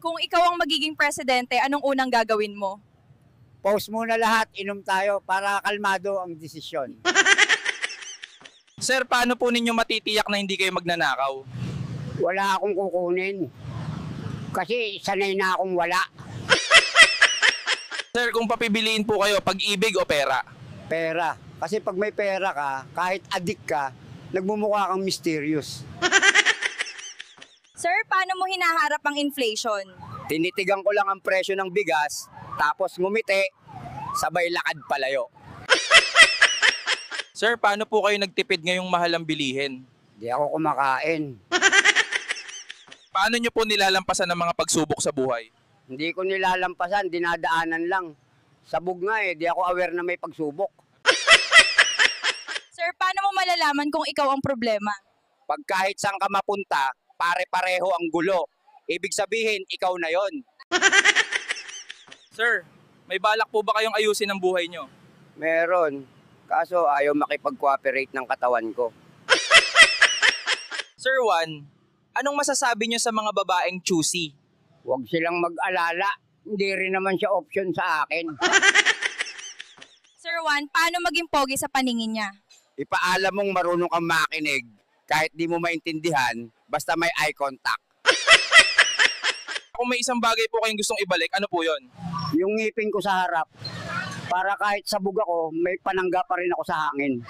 Kung ikaw ang magiging presidente, anong unang gagawin mo? Pause muna lahat, inom tayo para kalmado ang desisyon. Sir, paano po ninyo matitiyak na hindi kayo magnanakaw? Wala akong kukunin. Kasi sanay na akong wala. Sir, kung papibiliin po kayo, pag-ibig o pera? Pera. Kasi pag may pera ka, kahit adik ka, nagmumukha kang mysterious. Sir, paano mo hinaharap ang inflation? Tinitigan ko lang ang presyo ng bigas, tapos ngumiti, sabay lakad palayo. Sir, paano po kayo nagtipid ngayong mahal ang bilihin? Di ako kumakain. Paano nyo po nilalampasan ang mga pagsubok sa buhay? Hindi ko nilalampasan, dinadaanan lang. Sabog nga di ako aware na may pagsubok. Sir, paano mo malalaman kung ikaw ang problema? Pag kahit saan ka mapunta, pare-pareho ang gulo. Ibig sabihin, ikaw na yon. Sir, may balak po ba kayong ayusin ang buhay nyo? Meron. Kaso ayaw makipag-cooperate ng katawan ko. Sir Juan, anong masasabi nyo sa mga babaeng choosy? Huwag silang mag-alala. Hindi rin naman siya option sa akin. Sir Juan, paano maging pogi sa paningin niya? Ipaalam mong marunong kang makinig, kahit di mo maintindihan, basta may eye contact. Kung may isang bagay po kayong gustong ibalik, ano po yon? Yung ngipin ko sa harap, para kahit sabog ako, may panangga pa rin ako sa hangin.